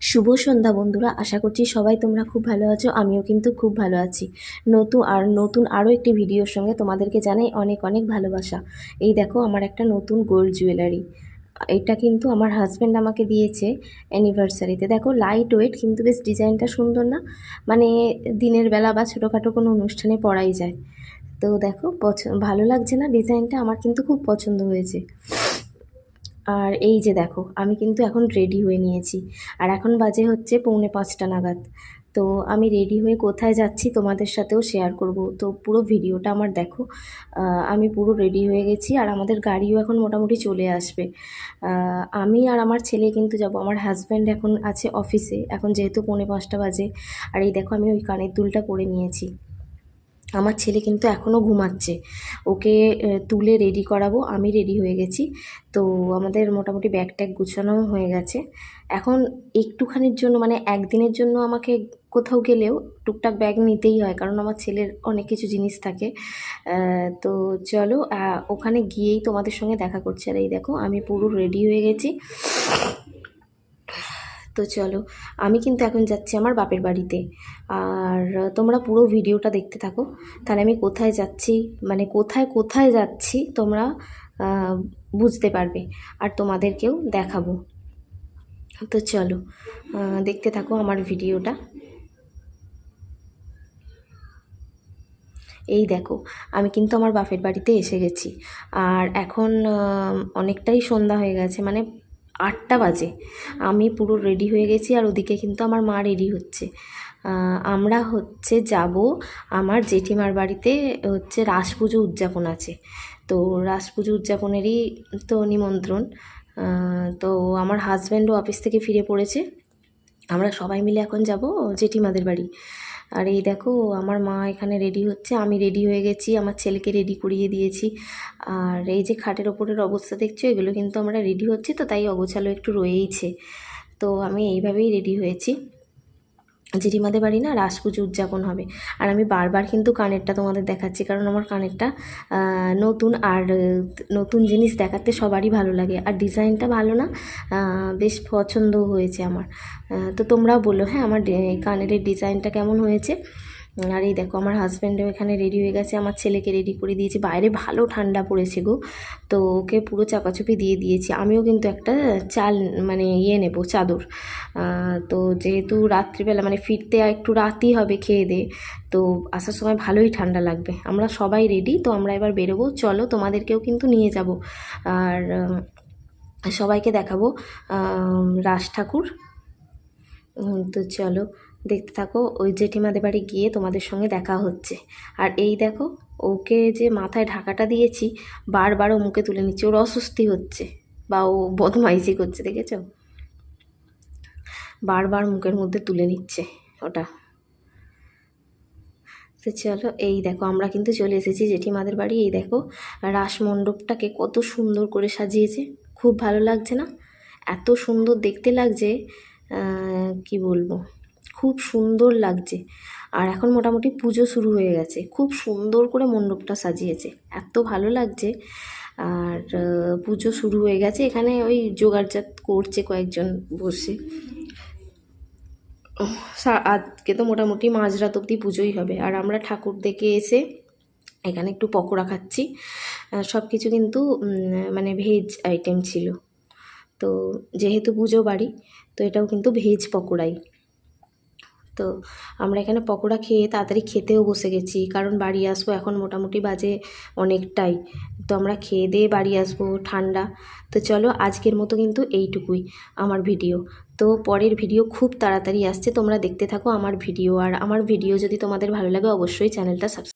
শুভ সন্ধ্যা বন্ধুরা, আশা করছি সবাই তোমরা খুব ভালো আছো। আমিও কিন্তু খুব ভালো আছি। নতুন আরও একটি ভিডিওর সঙ্গে তোমাদেরকে জানাই অনেক অনেক ভালোবাসা। এই দেখো আমার একটা নতুন গোল্ড জুয়েলারি। এটা কিন্তু আমার হাজব্যান্ড আমাকে দিয়েছে অ্যানিভার্সারিতে। দেখো লাইট ওয়েট, কিন্তু বেশ ডিজাইনটা সুন্দর না? মানে দিনের বেলা বা ছোটোখাটো কোনো অনুষ্ঠানে পরাই যায়। তো দেখো ভালো লাগছে না ডিজাইনটা? আমার কিন্তু খুব পছন্দ হয়েছে। আর এই যে দেখো আমি কিন্তু এখন রেডি হয়ে নিয়েছি, আর এখন বাজে হচ্ছে 4:45 নাগাদ। তো আমি রেডি হয়ে কোথায় যাচ্ছি তোমাদের সাথেও শেয়ার করব, তো পুরো ভিডিওটা আমার দেখো। আমি পুরো রেডি হয়ে গেছি, আর আমাদের গাড়িও এখন মোটামুটি চলে আসবে। আমি আর আমার ছেলে কিন্তু যাব। আমার হাজব্যান্ড এখন আছে অফিসে, এখন যেহেতু 4:45 বাজে। আর এই দেখো আমি ওই কানের দুলটা পরে নিয়েছি। আমার ছেলে কিন্তু এখনও ঘুমাচ্ছে, ওকে তুলে রেডি করাবো। আমি রেডি হয়ে গেছি। তো আমাদের মোটামুটি ব্যাগ ট্যাগ গুছানোও হয়ে গেছে। এখন একটুখানির জন্য, মানে একদিনের জন্য আমাকে কোথাও গেলেও টুকটাক ব্যাগ নিতেই হয়, কারণ আমার ছেলের অনেক কিছু জিনিস থাকে। তো চলো ওখানে গিয়েই তোমাদের সঙ্গে দেখা করছি। আর এই দেখো আমি পুরো রেডি হয়ে গেছি। তো চলো, আমি কিন্তু এখন যাচ্ছি আমার বাপের বাড়িতে। আর তোমরা পুরো ভিডিওটা দেখতে থাকো, তাহলে আমি কোথায় যাচ্ছি, মানে কোথায় কোথায় যাচ্ছি তোমরা বুঝতে পারবে, আর তোমাদেরকেও দেখাবো। তো চলো দেখতে থাকো আমার ভিডিওটা। এই দেখো আমি কিন্তু আমার বাপের বাড়িতে এসে গেছি। আর এখন অনেকটাই সন্ধ্যা হয়ে গেছে, মানে 8টা বাজে। আমি পুরো রেডি হয়ে গেছি, আর ওদিকে কিন্তু আমার মা রেডি হচ্ছে। আমরা হচ্ছে যাব আমার জেঠিমার বাড়িতে। হচ্ছে রাস পুজো উদযাপন আছে, তো রাস পুজো উদযাপনেরই তো নিমন্ত্রণ। তো আমার হাজব্যান্ডও অফিস থেকে ফিরে পড়েছে। আমরা সবাই মিলে এখন যাব জেঠিমাদের বাড়ি। আর এই দেখো আমার মা এখানে রেডি হচ্ছে, আমি রেডি হয়ে গেছি, আমার ছেলেকে রেডি করিয়ে দিয়েছি। আর এই যে খাটের ওপরের অবস্থা দেখছো, এগুলো কিন্তু আমরা রেডি হচ্ছি, তো তাই অগোছালো একটু রয়েইছে। তো আমি এইভাবেই রেডি হয়েছি। জেঠিমাদের বাড়ি না রাস পুজো উদযাপন হবে। আর আমি বারবার কিন্তু কানেরটা তোমাদের দেখাচ্ছি, কারণ আমার কানেরটা নতুন, আর নতুন জিনিস দেখাতে সবারই ভালো লাগে, আর ডিজাইনটা ভালো না? বেশ পছন্দ হয়েছে আমার। তো তোমরাও বলো হ্যাঁ আমার কানের ডিজাইনটা কেমন হয়েছে। আর এই দেখো আমার হাজব্যান্ডও এখানে রেডি হয়ে গেছে, আমার ছেলেকে রেডি করে দিয়েছি। বাইরে ভালো ঠান্ডা পড়েছে গো, তো ওকে পুরো চাপাচুপি দিয়ে দিয়েছি। আমিও কিন্তু একটা মানে নেবো চাদর। তো যেহেতু রাত্রিবেলা মানে ফিরতে একটু রাতই হবে খেয়ে দিয়ে, তো আসার সময় ভালোই ঠান্ডা লাগবে। আমরা সবাই রেডি, তো আমরা এবার বেরোবো। চলো তোমাদেরকেও কিন্তু নিয়ে যাব, আর সবাইকে দেখাবো রাস ঠাকুর। তো চলো দেখতে থাকো, ওই জেঠিমাদের বাড়ি গিয়ে তোমাদের সঙ্গে দেখা হচ্ছে। আর এই দেখো ওকে যে মাথায় ঢাকাটা দিয়েছি, বারবার ও মুখে তুলে নিচ্ছে, ওর অস্বস্তি হচ্ছে বা ও বদমাইশি করছে, দেখেছো? বারবার মুখের মধ্যে তুলে নিচ্ছে ওটা। তো চলো এই দেখো আমরা কিন্তু চলে এসেছি জেঠিমাদের বাড়ি। এই দেখো রাস মণ্ডপটাকে কত সুন্দর করে সাজিয়েছে, খুব ভালো লাগছে না? এত সুন্দর দেখতে লাগছে, কি বলবো, খুব সুন্দর লাগছে। আর এখন মোটামুটি পুজো শুরু হয়ে গেছে, খুব সুন্দর করে মণ্ডপটা সাজিয়েছে, এত ভালো লাগছে। আর পুজো শুরু হয়ে গেছে, এখানে ওই জোগাড়জাত করছে কয়েকজন বসে। আজকে তো মোটামুটি মাঝরাত অবধি পুজোই হবে। আর আমরা ঠাকুর দেখে এসে এখানে একটু পকোড়া খাচ্ছি। সব কিছু কিন্তু মানে ভেজ আইটেম ছিল, তো যেহেতু পুজো বাড়ি, তো এটাও কিন্তু ভেজ পকোড়াই। তো আমরা এখানে পকোড়া খেয়ে তাড়াতাড়ি খেতেও বসে গেছি, কারণ বাড়ি আসবো এখন মোটামুটি বাজে অনেকটাই। তো আমরা খেয়ে দিয়ে বাড়ি আসবো ঠান্ডা। তো চলো আজকের মতো কিন্তু এইটুকুই আমার ভিডিও। তো পরের ভিডিও খুব তাড়াতাড়ি আসছে, তোমরা দেখতে থাকো আমার ভিডিও। আর আমার ভিডিও যদি তোমাদের ভালো লাগে অবশ্যই চ্যানেলটা সাবস্ক্রাইব